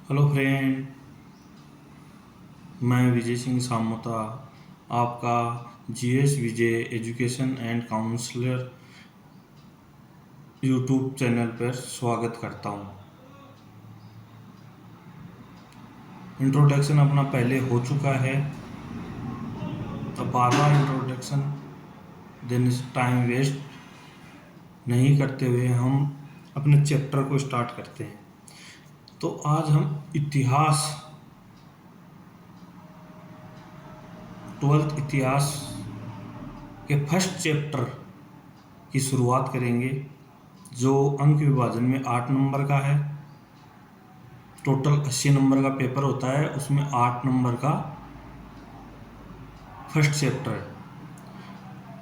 Hello friend, मैं विजय सिंह सामोता आपका GS Vijay education and counsellor YouTube channel पर स्वागत करता हूँ। इंट्रोडक्शन अपना पहले हो चुका है, तो बार बार इंट्रोडक्शन देने से टाइम वेस्ट नहीं करते हुए हम अपने चैप्टर को स्टार्ट करते हैं। तो आज हम इतिहास 12th इतिहास के फर्स्ट चैप्टर की शुरुआत करेंगे, जो अंक विभाजन में 8 नंबर का है। टोटल 80 नंबर का पेपर होता है, उसमें 8 नंबर का फर्स्ट चैप्टर है।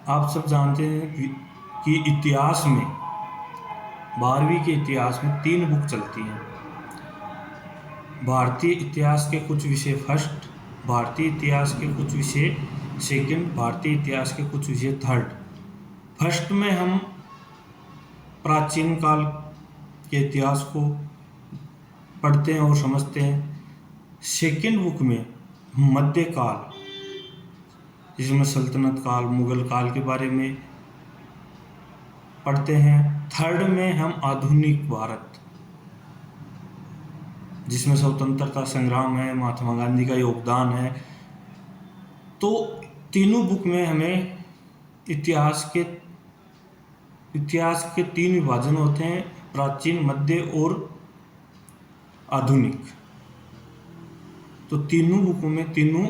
आप सब जानते हैं कि इतिहास में 12वीं के इतिहास में 3 बुक चलती हैं। भारतीय इतिहास के कुछ विषय फर्स्ट, भारतीय इतिहास के कुछ विषय सेकंड, भारतीय इतिहास के कुछ विषय थर्ड। फर्स्ट में हम प्राचीन काल के इतिहास को पढ़ते हैं और समझते हैं। सेकंड बुक में मध्यकाल, जिसमें सल्तनत काल, मुगल काल के बारे में पढ़ते हैं। थर्ड में हम आधुनिक भारत, जिसमें स्वतंत्रता संग्राम है, महात्मा गांधी का योगदान है। तो तीनों बुक में हमें इतिहास के 3 विभाजन होते हैं, प्राचीन, मध्य और आधुनिक। तो तीनों बुकों में तीनों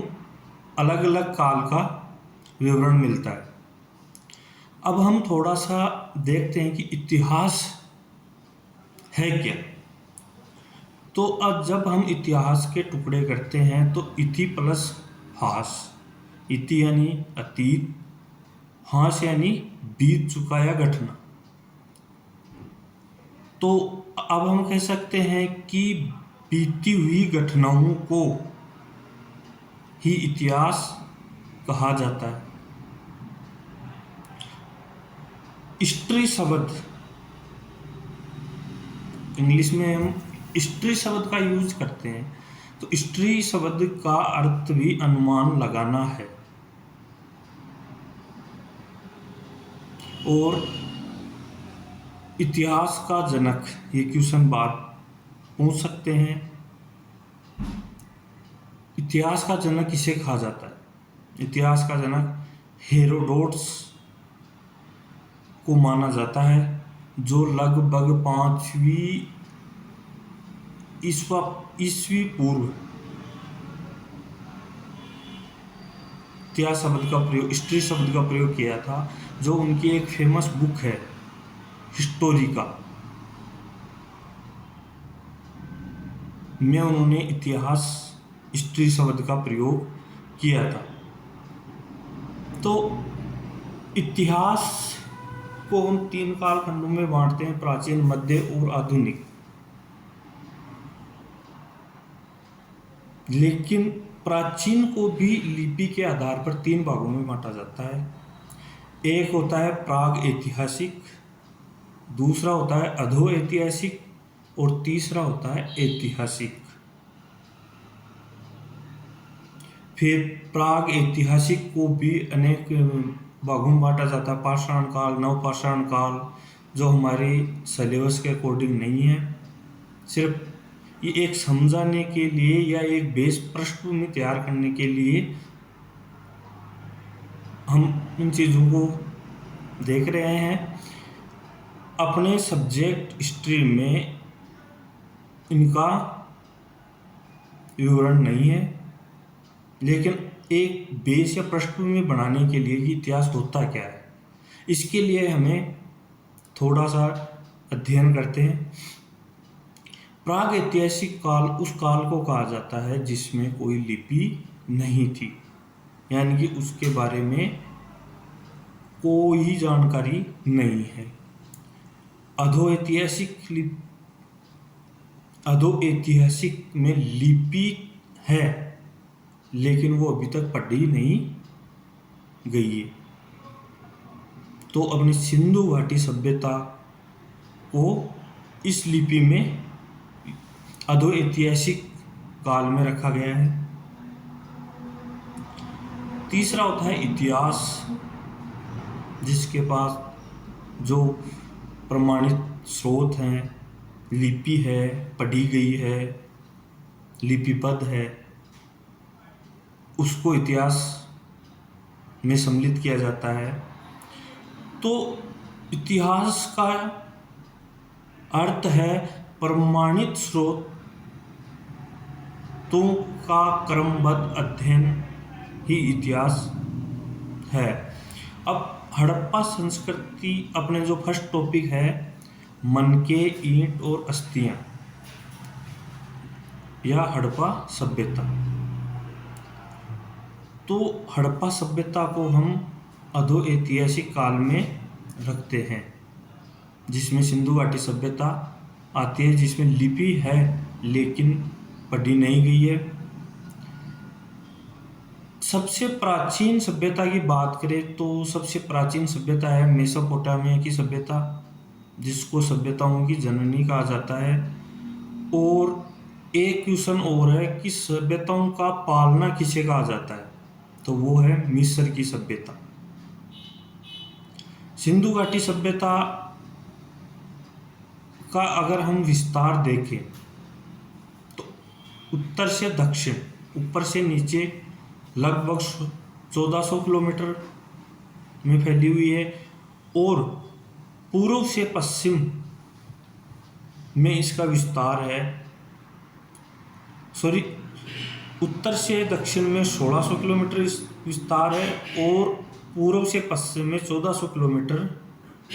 अलग अलग काल का विवरण मिलता है। अब हम थोड़ा सा देखते हैं कि इतिहास है क्या। तो अब जब हम इतिहास के टुकड़े करते हैं तो इति प्लस हास, इति यानी अतीत, हास यानी बीत चुका या घटना। तो अब हम कह सकते हैं कि बीती हुई घटनाओं को ही इतिहास कहा जाता है। हिस्ट्री शब्द, इंग्लिश में हम हिस्ट्री शब्द का यूज करते हैं। तो हिस्ट्री शब्द का अर्थ भी अनुमान लगाना है। और इतिहास का जनक, ये क्वेश्चन बात पूछ सकते हैं, इतिहास का जनक किसे कहा जाता है। इतिहास का जनक हेरोडोटस को माना जाता है, जो लगभग 5वीं ईस्वी पूर्व इतिहास शब्द का प्रयोग, हिस्ट्री शब्द का प्रयोग किया था। जो उनकी एक फेमस बुक है हिस्टोरिका में उन्होंने इतिहास, हिस्ट्री शब्द का प्रयोग किया था। तो इतिहास को हम 3 कालखंडों में बांटते हैं, प्राचीन, मध्य और आधुनिक। लेकिन प्राचीन को भी लिपि के आधार पर 3 भागों में बांटा जाता है। एक होता है प्राग ऐतिहासिक, दूसरा होता है अधो ऐतिहासिक और तीसरा होता है ऐतिहासिक। फिर प्राग ऐतिहासिक को भी अनेक भागों में बांटा जाता है। पाषाण काल, नवपाषाण काल, जो हमारे सिलेबस के अकॉर्डिंग नहीं है। सिर्फ ये एक समझाने के लिए या एक बेस पृष्ठभूमि तैयार करने के लिए हम इन चीज़ों को देख रहे हैं। अपने सब्जेक्ट हिस्ट्री में इनका विवरण नहीं है, लेकिन एक बेस या पृष्ठभूमि बनाने के लिए कि इतिहास होता क्या है, इसके लिए हमें थोड़ा सा अध्ययन करते हैं। प्राग ऐतिहासिक काल उस काल को कहा जाता है जिसमें कोई लिपि नहीं थी, यानी कि उसके बारे में कोई जानकारी नहीं है। अधो ऐतिहासिक में लिपि है, लेकिन वो अभी तक पढ़ी नहीं गई है। तो अपनी सिंधु घाटी सभ्यता को इस लिपि में अधो ऐतिहासिक काल में रखा गया है। तीसरा होता है इतिहास, जिसके पास जो प्रमाणित स्रोत हैं, लिपि है, पढ़ी गई है, लिपिबद्ध है, उसको इतिहास में सम्मिलित किया जाता है। तो इतिहास का अर्थ है प्रमाणित स्रोतों का क्रमबद्ध अध्ययन ही इतिहास है। अब हड़प्पा संस्कृति, अपने जो फर्स्ट टॉपिक है, मनके, ईंट और अस्थियां या हड़प्पा सभ्यता। तो हड़प्पा सभ्यता को हम अधो ऐतिहासिक काल में रखते हैं, जिसमें सिंधु घाटी सभ्यता आती है, जिसमें लिपि है लेकिन पढ़ी नहीं गई है। सबसे प्राचीन सभ्यता की बात करें तो सबसे प्राचीन सभ्यता है मेसोपोटामिया की सभ्यता, जिसको सभ्यताओं की जननी कहा जाता है। और एक क्वेश्चन और है कि सभ्यताओं का पालना किसे कहा जाता है, तो वो है मिस्र की सभ्यता। सिंधु घाटी सभ्यता का अगर हम विस्तार देखें तो उत्तर से दक्षिण, ऊपर से नीचे लगभग 1400 किलोमीटर में फैली हुई है, और पूर्व से पश्चिम में इसका विस्तार है। उत्तर से दक्षिण में 1600 किलोमीटर विस्तार है, और पूर्व से पश्चिम में 1400 किलोमीटर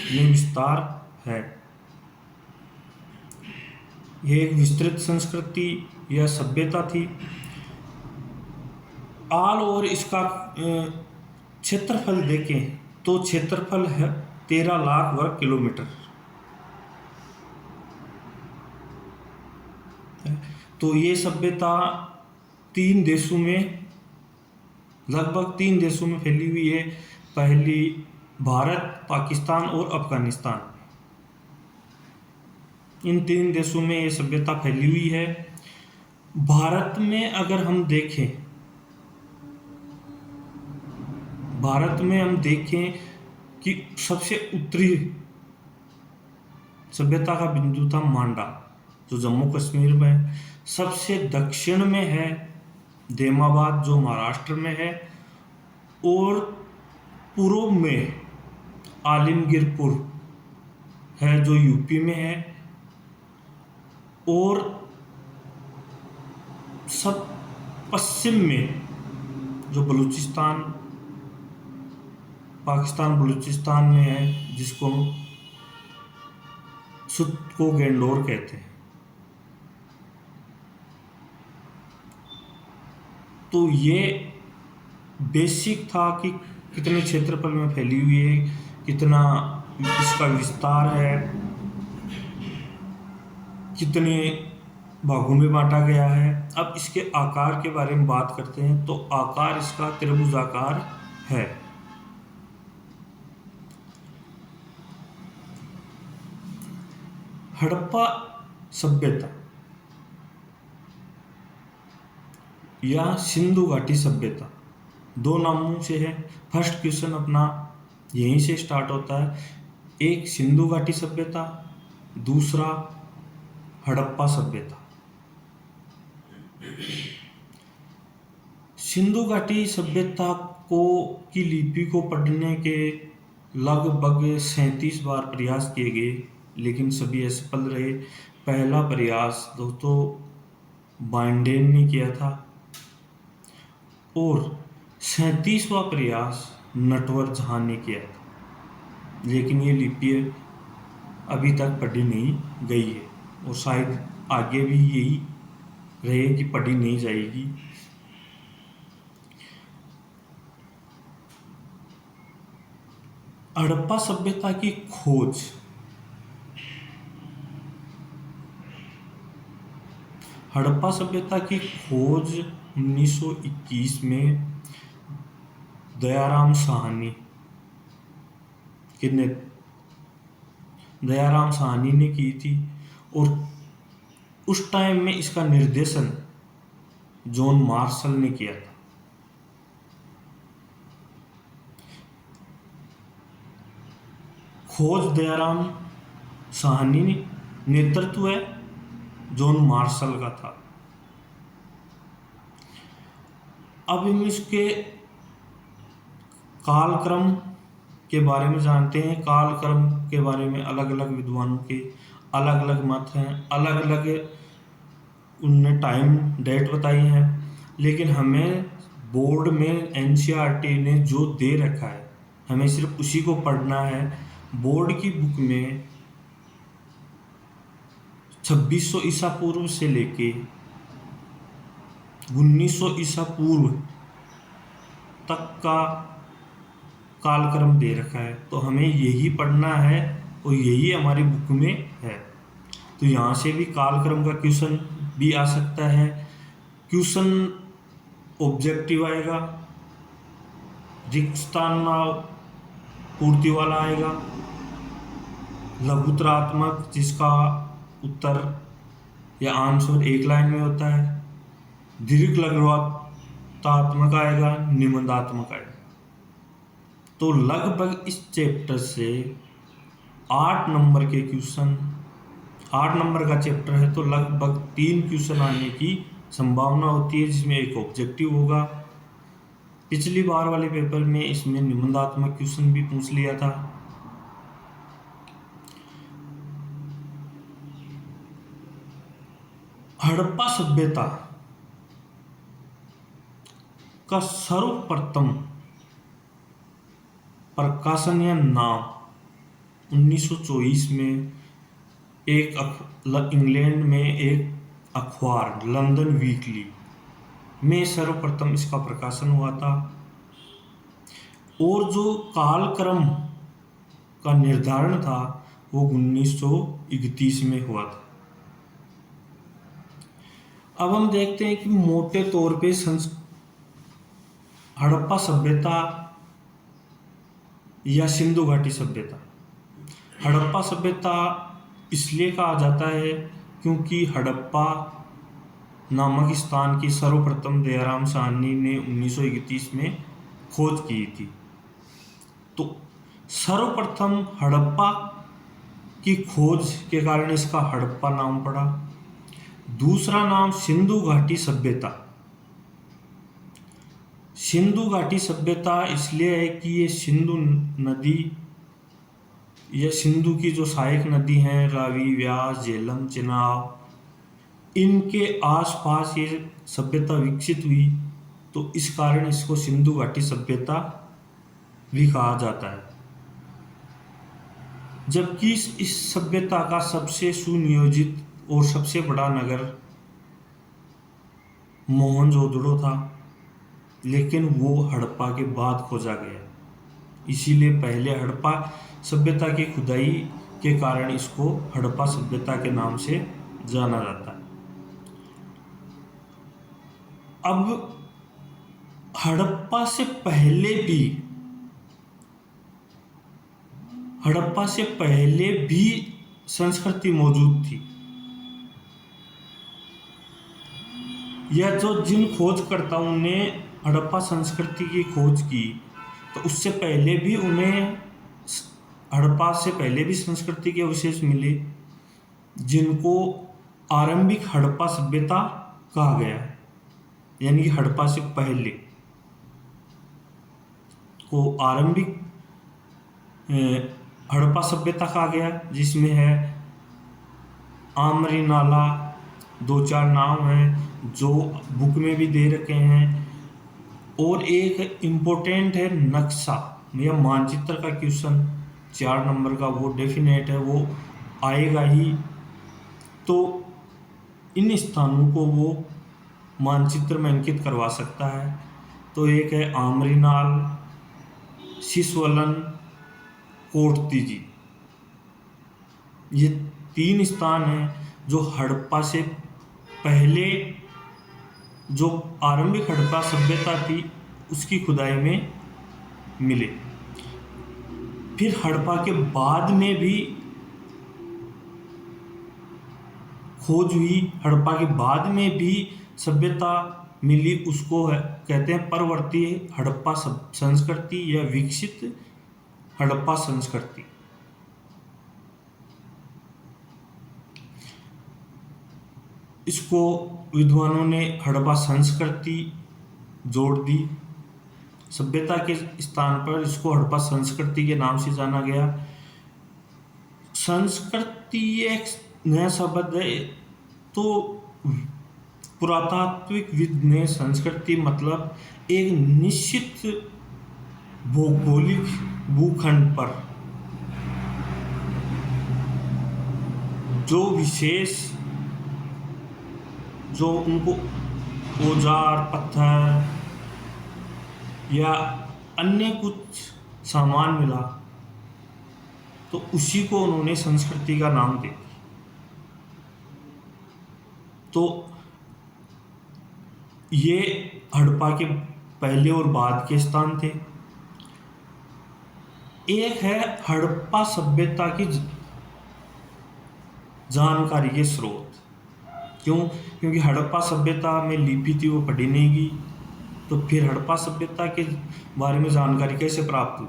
में विस्तार है। यह एक विस्तृत संस्कृति या सभ्यता थी। आल और इसका क्षेत्रफल देखें तो क्षेत्रफल है 13 लाख वर्ग किलोमीटर। तो ये सभ्यता लगभग तीन देशों में फैली हुई है। पहली भारत, पाकिस्तान और अफगानिस्तान, इन तीन देशों में ये सभ्यता फैली हुई है। भारत में अगर हम देखें कि सबसे उत्तरी सभ्यता का बिंदु था मांडा, जो जम्मू कश्मीर में है। सबसे दक्षिण में है देमाबाद, जो महाराष्ट्र में है। और पूर्व में आलमगीरपुर है, जो यूपी में है। और सब पश्चिम में जो बलूचिस्तान, पाकिस्तान बलूचिस्तान में है, जिसको हम सुत को गैंडोर कहते हैं। तो ये बेसिक था कि कितने क्षेत्रफल में फैली हुई है, कितना इसका विस्तार है, कितने भागों में बांटा गया है। अब इसके आकार के बारे में बात करते हैं। तो आकार इसका त्रिभुजाकार है। हड़प्पा सभ्यता या सिंधु घाटी सभ्यता दो नामों से है। फर्स्ट क्वेश्चन अपना यहीं से स्टार्ट होता है। एक सिंधु घाटी सभ्यता, दूसरा हड़प्पा सभ्यता। सिंधु घाटी सभ्यता की लिपि को पढ़ने के लगभग 37 बार प्रयास किए गए, लेकिन सभी असफल रहे। पहला प्रयास दोस्तों बाइंडेन ने किया था, और 37वां प्रयास नटवर ने किया था। लेकिन ये लिपि अभी तक पढ़ी नहीं गई है, और शायद आगे भी यही रहे कि पढ़ी नहीं जाएगी। हड़प्पा सभ्यता की खोज हड़प्पा सभ्यता की खोज 1921 में दयाराम साहनी ने की थी। और उस टाइम में इसका निर्देशन जॉन मार्शल ने किया था। खोज दयाराम साहनी नेतृत्व जॉन मार्शल का था। अब हम इसके कालक्रम के बारे में जानते हैं। कालक्रम के बारे में अलग अलग विद्वानों के अलग अलग मत हैं, अलग अलग उनने टाइम डेट बताई है, लेकिन हमें बोर्ड में एनसीईआरटी ने जो दे रखा है हमें सिर्फ उसी को पढ़ना है। बोर्ड की बुक में 2600 ईसा पूर्व से लेके 1900 ईसा पूर्व तक का कालक्रम दे रखा है, तो हमें यही पढ़ना है और यही हमारी बुक में है। तो यहाँ से भी कालक्रम का क्वेश्चन भी आ सकता है। क्वेश्चन ऑब्जेक्टिव आएगा, रिक्त स्थान पूर्ति वाला आएगा, लघुत्तरात्मक जिसका उत्तर या आंसर एक लाइन में होता है, दीर्घ लघुत्तरात्मक आएगा, निबंधात्मक आएगा। तो लगभग इस चैप्टर से 8 नंबर के क्वेश्चन, 8 नंबर का चैप्टर है, तो लगभग 3 क्वेश्चन आने की संभावना होती है, जिसमें एक ऑब्जेक्टिव होगा। पिछली बार वाले पेपर में इसमें निबंधात्मक क्वेश्चन भी पूछ लिया था। हड़प्पा सभ्यता का सर्वप्रथम प्रकाशन या नाम 1924 में इंग्लैंड में एक अखबार लंदन वीकली में सर्वप्रथम इसका प्रकाशन हुआ था। और जो कालक्रम का निर्धारण था वो 1931 में हुआ था। अब हम देखते हैं कि मोटे तौर पे हड़प्पा सभ्यता या सिंधु घाटी सभ्यता। हड़प्पा सभ्यता इसलिए कहा जाता है क्योंकि हड़प्पा नामक स्थान की सर्वप्रथम दयाराम साहनी ने 1931 में खोज की थी। तो सर्वप्रथम हड़प्पा की खोज के कारण इसका हड़प्पा नाम पड़ा। दूसरा नाम सिंधु घाटी सभ्यता। सिंधु घाटी सभ्यता इसलिए है कि ये सिंधु नदी या सिंधु की जो सहायक नदी हैं रावी, व्यास, झेलम, चिनाब, इनके आसपास ये सभ्यता विकसित हुई, तो इस कारण इसको सिंधु घाटी सभ्यता भी कहा जाता है। जबकि इस सभ्यता का सबसे सुनियोजित और सबसे बड़ा नगर मोहनजोदड़ो था, लेकिन वो हड़प्पा के बाद खोजा गया। इसीलिए पहले हड़प्पा सभ्यता की खुदाई के कारण इसको हड़प्पा सभ्यता के नाम से जाना जाता है। अब हड़प्पा से पहले भी संस्कृति मौजूद थी। या जो जिन खोजकर्ताओं ने हड़प्पा संस्कृति की खोज की, तो उससे पहले भी उन्हें हड़प्पा से पहले भी संस्कृति के अवशेष मिले, जिनको आरंभिक हड़प्पा सभ्यता कहा गया है। यानी कि हड़प्पा से पहले को आरंभिक हड़प्पा सभ्यता कहा गया, जिसमें है आमरी नाला, 2-4 नाम हैं जो बुक में भी दे रखे हैं। और एक इम्पोर्टेंट है नक्शा या मानचित्र का क्वेश्चन 4 नंबर का, वो डेफिनेट है, वो आएगा ही। तो इन स्थानों को वो मानचित्र में अंकित करवा सकता है। तो एक है आमरीनाल, सिसवलन, कोटतीजी। ये 3 स्थान हैं जो हड़प्पा से पहले जो आरंभिक हड़प्पा सभ्यता थी उसकी खुदाई में मिले। फिर हड़प्पा के बाद में भी खोज हुई हड़प्पा के बाद में भी सभ्यता मिली, उसको कहते हैं परवर्ती हड़प्पा संस्कृति या विकसित हड़प्पा संस्कृति। इसको विद्वानों ने हड़प्पा संस्कृति जोड़ दी। सभ्यता के स्थान पर इसको हड़प्पा संस्कृति के नाम से जाना गया। संस्कृति एक नया शब्द है, तो पुरातात्विकविद ने संस्कृति मतलब एक निश्चित भौगोलिक भूखंड पर जो विशेष, जो उनको औजार, पत्थर या अन्य कुछ सामान मिला, तो उसी को उन्होंने संस्कृति का नाम दे दिया। तो ये हड़प्पा के पहले और बाद के स्थान थे। एक है हड़प्पा सभ्यता की जानकारी के स्रोत। क्यों? क्योंकि हड़प्पा सभ्यता में लिपि थी, वो पढ़ी नहीं गई, तो फिर हड़प्पा सभ्यता के बारे में जानकारी कैसे प्राप्त हुई?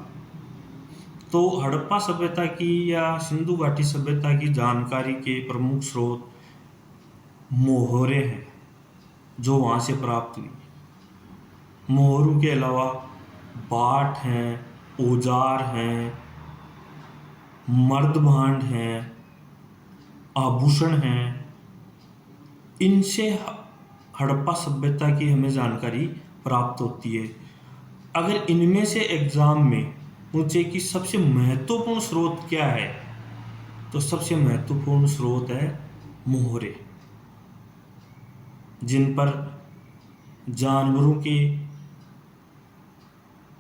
तो हड़प्पा सभ्यता की या सिंधु घाटी सभ्यता की जानकारी के प्रमुख स्रोत मोहरे हैं, जो वहाँ से प्राप्त हुई। मोहरों के अलावा बाट हैं, औजार हैं, मर्द भांड हैं, आभूषण हैं। इनसे हड़प्पा सभ्यता की हमें जानकारी प्राप्त होती है। अगर इनमें से एग्जाम में पूछे कि सबसे महत्वपूर्ण स्रोत क्या है, तो सबसे महत्वपूर्ण स्रोत है मोहरे, जिन पर जानवरों के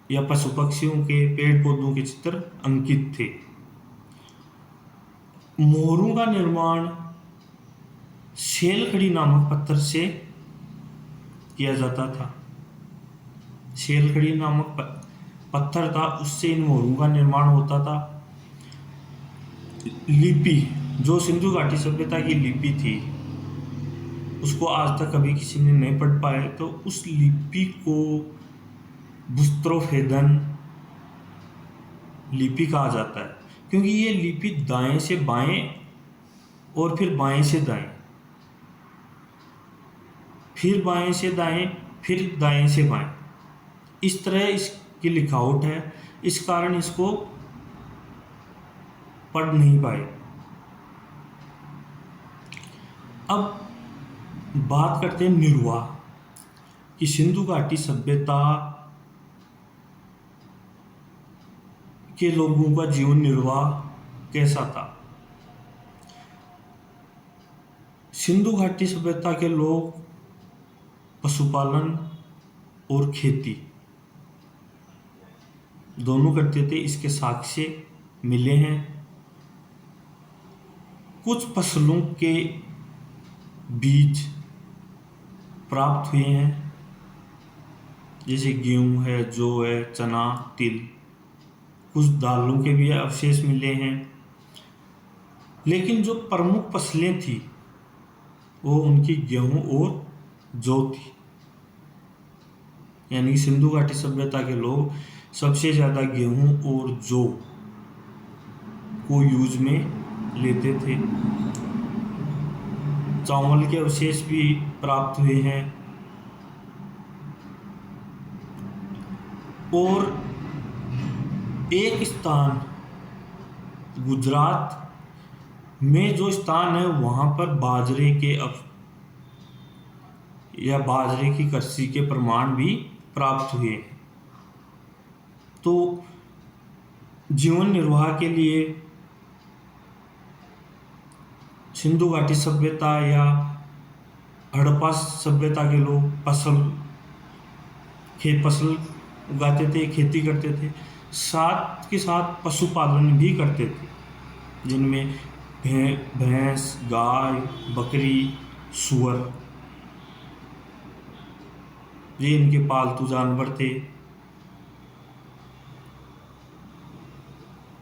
या पशु पक्षियों के, पेड़ पौधों के चित्र अंकित थे। मोहरों का निर्माण शेलखड़ी नामक पत्थर से किया जाता था। शेलखड़ी नामक पत्थर था, उससे इन मोहरों का निर्माण होता था। लिपि, जो सिंधु घाटी सभ्यता की लिपि थी, उसको आज तक कभी किसी ने नहीं पढ़ पाए, तो उस लिपि को बुस्त्रोफेदन लिपि कहा जाता है, क्योंकि ये लिपि दाएं से बाएं और फिर बाएं से दाएं, फिर बाएं से दाएं, फिर दाएं से बाएं, इस तरह इसकी लिखावट है। इस कारण इसको पढ़ नहीं पाए। अब बात करते हैं निर्वाह कि सिंधु घाटी सभ्यता के लोगों का जीवन निर्वाह कैसा था। सिंधु घाटी सभ्यता के लोग पशुपालन और खेती दोनों करते थे। इसके साक्ष्य मिले हैं। कुछ फसलों के बीज प्राप्त हुए हैं, जैसे गेहूं है, जौ है, चना, तिल। कुछ दालों के भी अवशेष मिले हैं। लेकिन जो प्रमुख फसलें थी वो उनकी गेहूं और जौ थी। यानी सिंधु घाटी सभ्यता के लोग सबसे ज़्यादा गेहूं और जौ को यूज में लेते थे। चावल के अवशेष भी प्राप्त हुए हैं। और एक स्थान गुजरात में जो स्थान है, वहाँ पर बाजरे के या बाजरे की कृषि के प्रमाण भी प्राप्त हुए। तो जीवन निर्वाह के लिए सिंधु घाटी सभ्यता या हड़प्पा सभ्यता के लोग फसल उगाते थे, खेती करते थे, साथ के साथ पशुपालन भी करते थे, जिनमें भैंस, गाय, बकरी, सूअर, ये इनके पालतू जानवर थे।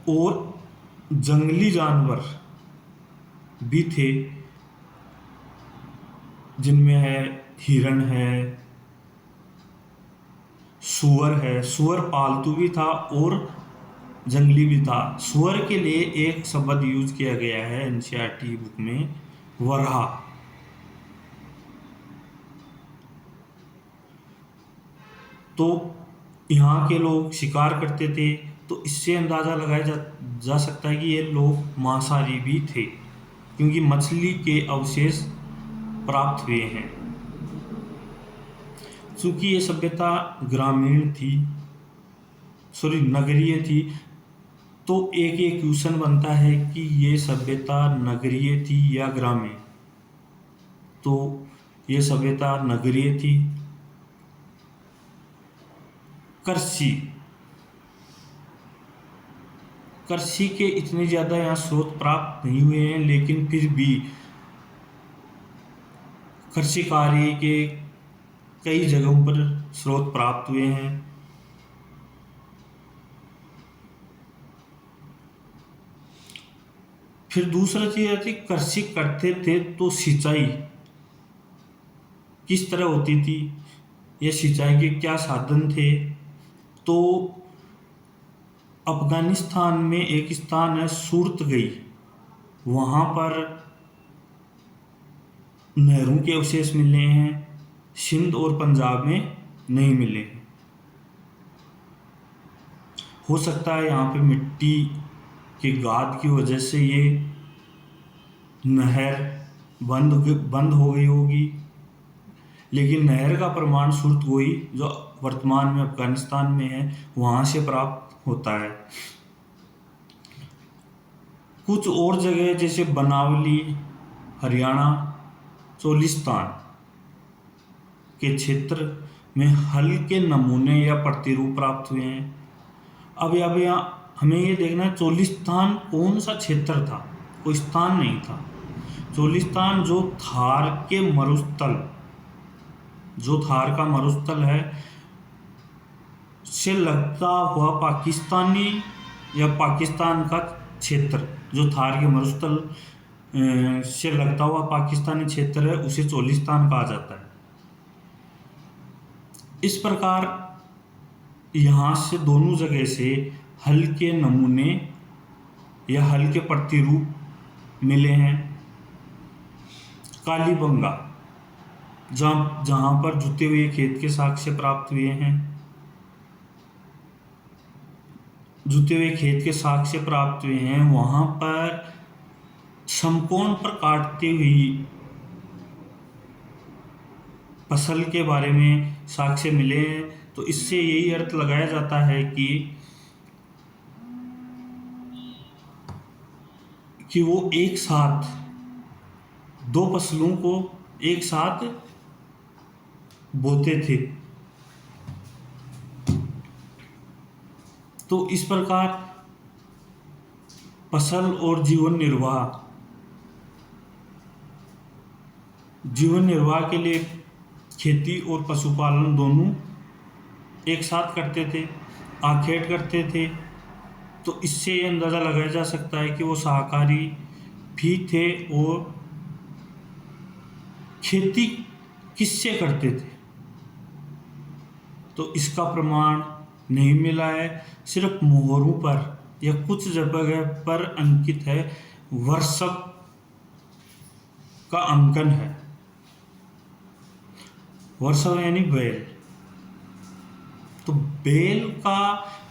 और जंगली जानवर भी थे, जिनमें है हिरण है, सुअर है। सुअर पालतू भी था और जंगली भी था। सुअर के लिए एक शब्द यूज किया गया है एनसीईआरटी बुक में, वरहा। तो यहाँ के लोग शिकार करते थे, तो इससे अंदाज़ा लगाया जा सकता है कि ये लोग मांसाहारी भी थे, क्योंकि मछली के अवशेष प्राप्त हुए हैं। चूंकि ये सभ्यता ग्रामीण थी, सॉरी नगरीय थी, तो एक एक क्वेश्चन बनता है कि ये सभ्यता नगरीय थी या ग्रामीण। तो ये सभ्यता नगरीय थी। कृषि कृषि के इतने ज़्यादा यहाँ स्रोत प्राप्त नहीं हुए हैं, लेकिन फिर भी कृषि कार्य के कई जगहों पर स्रोत प्राप्त हुए हैं। फिर दूसरा चीज आती, कृषि करते थे तो सिंचाई किस तरह होती थी, या सिंचाई के क्या साधन थे। तो अफगानिस्तान में एक स्थान है सूरतगई, वहाँ पर नहरों के अवशेष मिले हैं। सिंध और पंजाब में नहीं मिले। हो सकता है यहाँ पे मिट्टी के गाद की वजह से ये नहर बंद हो गई होगी, लेकिन नहर का प्रमाण सूरतगोई जो वर्तमान में अफगानिस्तान में है वहाँ से प्राप्त होता है। कुछ और जगह जैसे बनावली, हरियाणा, चोलिस्तान के क्षेत्र में हल्के नमूने या प्रतिरूप प्राप्त हुए हैं। अब यहाँ हमें ये देखना है चोलिस्तान कौन सा क्षेत्र था, कोई स्थान नहीं था। चोलिस्तान जो थार का मरुस्थल है से लगता हुआ पाकिस्तानी या पाकिस्तान का क्षेत्र, जो थार के मरुस्थल से लगता हुआ पाकिस्तानी क्षेत्र है, उसे चोलिस्तान कहा जाता है। इस प्रकार यहाँ से दोनों जगह से हल्के नमूने या हल्के प्रतिरूप मिले हैं। कालीबंगा जहाँ पर जुते हुए खेत के साक्ष्य प्राप्त हुए हैं। जुते हुए खेत के साक्ष्य प्राप्त हुए हैं, वहाँ पर समकोण पर काटती हुई फसल के बारे में साक्ष्य मिले हैं। तो इससे यही अर्थ लगाया जाता है कि वो एक साथ दो फसलों को एक साथ बोते थे। तो इस प्रकार फसल और जीवन निर्वाह के लिए खेती और पशुपालन दोनों एक साथ करते थे, आखेट करते थे। तो इससे ये अंदाज़ा लगाया जा सकता है कि वो शाकाहारी भी थे और खेती किससे करते थे, तो इसका प्रमाण नहीं मिला है। सिर्फ मोहरों पर या कुछ जगह पर अंकित है, वर्षक का अंकन है। वर्षव यानी बैल। तो बैल का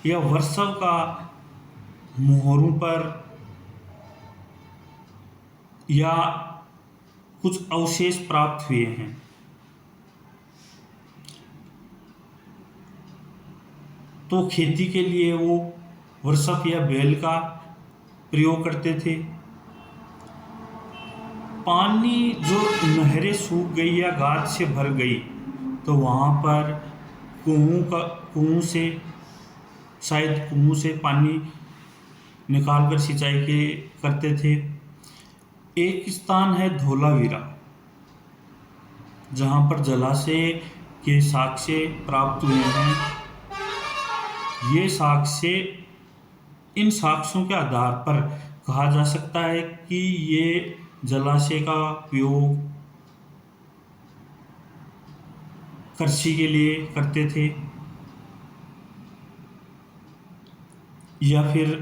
या वर्षव का मोहरों पर या कुछ अवशेष प्राप्त हुए हैं। तो खेती के लिए वो वर्षक या बैल का प्रयोग करते थे। पानी जो नहरें सूख गई या गाद से भर गई, तो वहाँ पर कुओं से पानी निकालकर सिंचाई करते थे। एक स्थान है धोलावीरा, जहाँ पर जलाशय के साक्ष्य प्राप्त हुए हैं। ये साक्ष्य, इन साक्ष्यों के आधार पर कहा जा सकता है कि ये जलाशय का उपयोग कृषि के लिए करते थे या फिर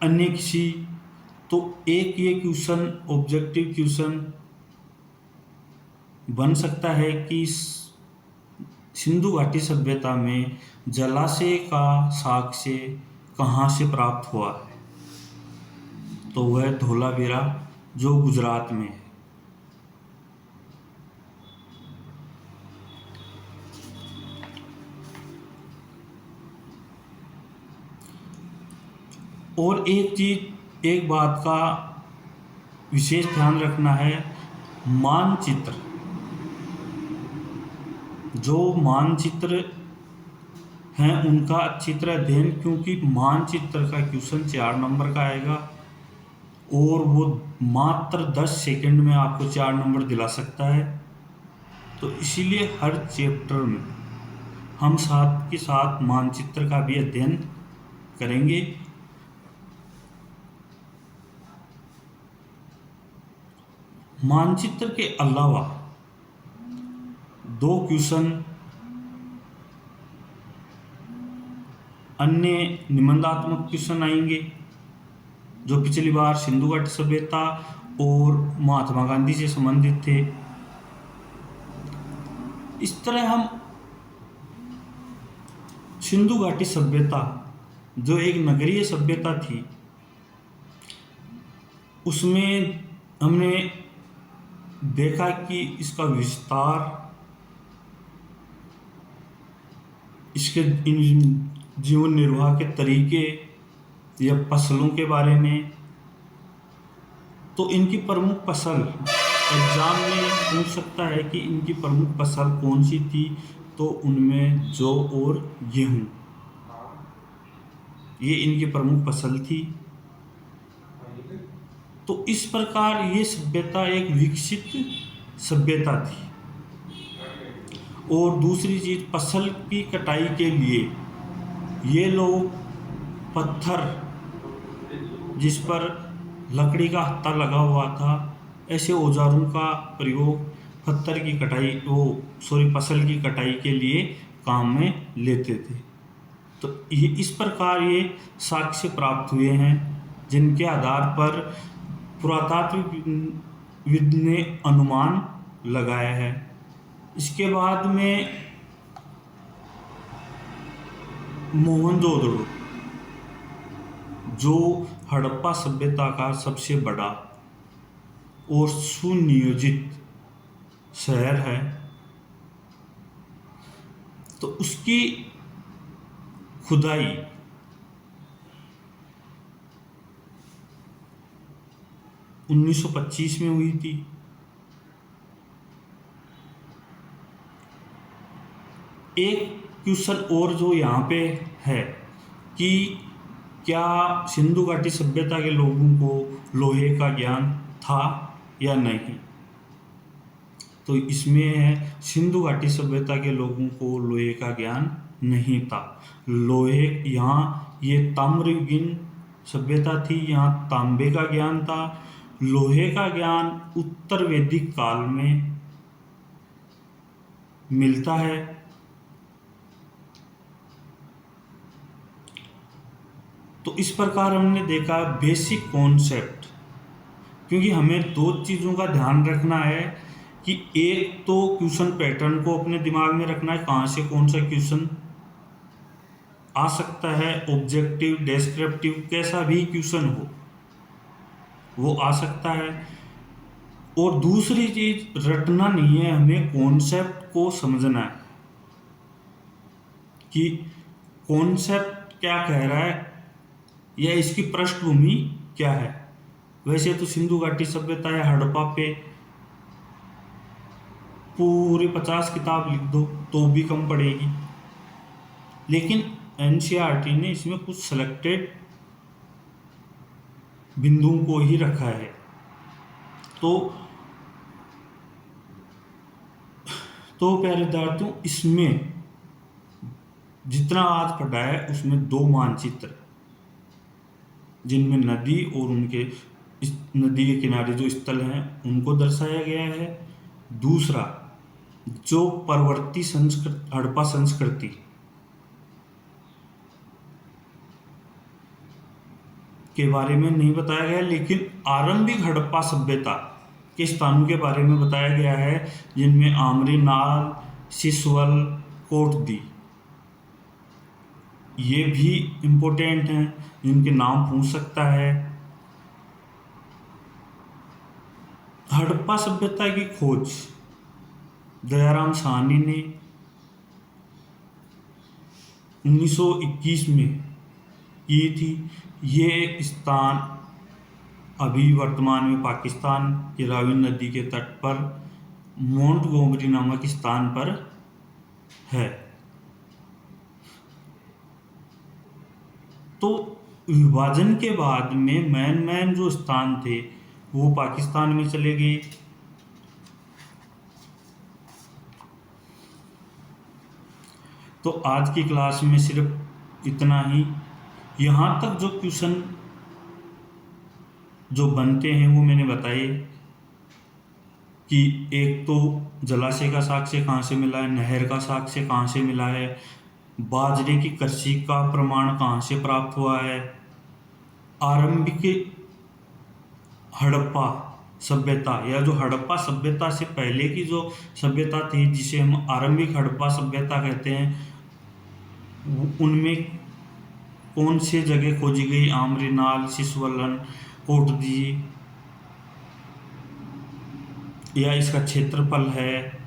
अन्य किसी। तो एक ये क्वेश्चन ऑब्जेक्टिव क्वेश्चन बन सकता है कि सिंधु घाटी सभ्यता में जलाशय का साक्ष्य कहाँ से प्राप्त हुआ है, तो वह धोलावीरा जो गुजरात में है। और एक बात का विशेष ध्यान रखना है, मानचित्र, जो मानचित्र हैं उनका अच्छी तरह अध्ययन, क्योंकि मानचित्र का क्वेश्चन 4 नंबर का आएगा और वो मात्र 10 सेकंड में आपको 4 नंबर दिला सकता है। तो इसीलिए हर चैप्टर में हम साथ के साथ मानचित्र का भी अध्ययन करेंगे। मानचित्र के अलावा 2 क्वेश्चन अन्य निबंधात्मक क्वेश्चन आएंगे, जो पिछली बार सिंधु घाटी सभ्यता और महात्मा गांधी से संबंधित थे। इस तरह हम सिंधु घाटी सभ्यता जो एक नगरीय सभ्यता थी, उसमें हमने देखा कि इसका विस्तार, इसके जीवन निर्वाह के तरीके या फसलों के बारे में। तो इनकी प्रमुख फसल, एग्जाम में पूछ सकता है कि इनकी प्रमुख फसल कौन सी थी, तो उनमें जौ और गेहूं, ये इनकी प्रमुख फसल थी। तो इस प्रकार ये सभ्यता एक विकसित सभ्यता थी। और दूसरी चीज, फसल की कटाई के लिए ये लोग पत्थर, जिस पर लकड़ी का हत्था लगा हुआ था, ऐसे औजारों का प्रयोग फसल की कटाई के लिए काम में लेते थे। तो ये इस प्रकार ये साक्ष्य प्राप्त हुए हैं, जिनके आधार पर पुरातात्विक ने अनुमान लगाया है। इसके बाद में मोहनजोदड़ो, जो हड़प्पा सभ्यता का सबसे बड़ा और सुनियोजित शहर है, तो उसकी खुदाई 1925 में हुई थी। एक क्वेश्चन और जो यहाँ पे है कि क्या सिंधु घाटी सभ्यता के लोगों को लोहे का ज्ञान था या नहीं, तो इसमें है सिंधु घाटी सभ्यता के लोगों को लोहे का ज्ञान नहीं था। लोहे, यहाँ ये ताम्रयुगीन सभ्यता थी, यहाँ तांबे का ज्ञान था। लोहे का ज्ञान उत्तर वैदिक काल में मिलता है। तो इस प्रकार हमने देखा बेसिक कॉन्सेप्ट, क्योंकि हमें 2 चीज़ों का ध्यान रखना है कि एक तो क्वेश्चन पैटर्न को अपने दिमाग में रखना है, कहाँ से कौन सा क्वेश्चन आ सकता है, ऑब्जेक्टिव, डेस्क्रिप्टिव, कैसा भी क्वेश्चन हो वो आ सकता है। और दूसरी चीज, रटना नहीं है, हमें कॉन्सेप्ट को समझना है कि कॉन्सेप्ट क्या कह रहा है या इसकी पृष्ठभूमि क्या है। वैसे तो सिंधु घाटी सभ्यता या हड़प्पा पे पूरे 50 किताब लिख दो तो भी कम पड़ेगी, लेकिन एनसीईआरटी ने इसमें कुछ सिलेक्टेड बिंदुओं को ही रखा है। तो प्यारे विद्यार्थियों, इसमें जितना आज पढ़ा है उसमें 2 मानचित्र, जिनमें नदी और उनके नदी के किनारे जो स्थल हैं उनको दर्शाया गया है। दूसरा, जो परवर्ती हड़प्पा संस्कृति के बारे में नहीं बताया गया, लेकिन आरंभिक हड़प्पा सभ्यता के स्थानों के बारे में बताया गया है, जिनमें आमरी नाल, सिसवल, कोटदी ये भी इम्पोर्टेंट हैं, जिनके नाम पूछ सकता है। हड़प्पा सभ्यता की खोज दयाराम साहनी ने 1921 में की थी। ये स्थान अभी वर्तमान में पाकिस्तान के रावी नदी के तट पर मोंटगोमरी नामक स्थान पर है। तो विभाजन के बाद में मैन जो स्थान थे वो पाकिस्तान में चले गए। तो आज की क्लास में सिर्फ इतना ही। यहाँ तक जो क्वेश्चन जो बनते हैं वो मैंने बताए कि एक तो जलाशय का साक्ष्य कहाँ से मिला है, नहर का साक्ष्य कहाँ से मिला है, बाजरे की कृषि का प्रमाण कहाँ से प्राप्त हुआ है, आरंभिक हड़प्पा सभ्यता या जो हड़प्पा सभ्यता से पहले की जो सभ्यता थी जिसे हम आरंभिक हड़प्पा सभ्यता कहते हैं, उनमें कौन से जगह खोजी गई, आमरी नाल, सिसवलन, कोटदी, या इसका क्षेत्रफल है।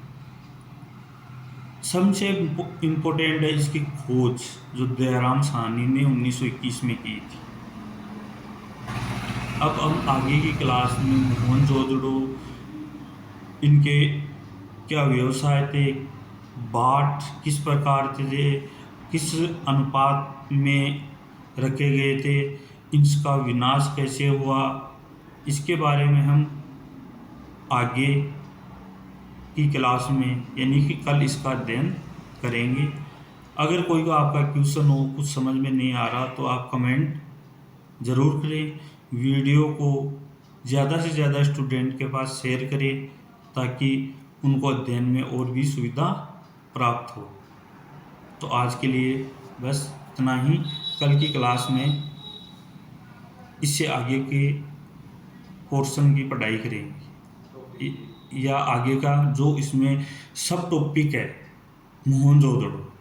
सबसे इम्पोर्टेंट है इसकी खोज जो दयाराम साहनी ने 1921 में की थी। अब हम आगे की क्लास में मोहनजोदड़ो, इनके क्या व्यवसाय थे, बाट किस प्रकार थे, किस अनुपात में रखे गए थे, इसका विनाश कैसे हुआ, इसके बारे में हम आगे की क्लास में यानी कि कल इसका अध्ययन करेंगे। अगर कोई को आपका क्वेश्चन हो, कुछ समझ में नहीं आ रहा, तो आप कमेंट ज़रूर करें। वीडियो को ज़्यादा से ज़्यादा स्टूडेंट के पास शेयर करें ताकि उनको अध्ययन में और भी सुविधा प्राप्त हो। तो आज के लिए बस इतना ही। कल की क्लास में इससे आगे के पोर्शन की पढ़ाई करेंगे या आगे का जो इसमें सब टॉपिक है मोहनजोदड़ो,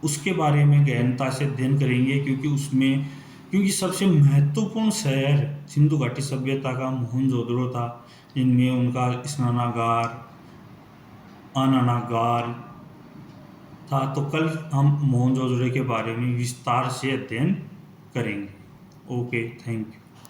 उसके बारे में गहनता से अध्ययन करेंगे, क्योंकि सबसे महत्वपूर्ण शहर सिंधु घाटी सभ्यता का मोहनजोदड़ो था, जिनमें उनका स्नानागार, अन्नागार था। तो कल हम मोहनजोदड़ो के बारे में विस्तार से अध्ययन करेंगे। Okay, thank you.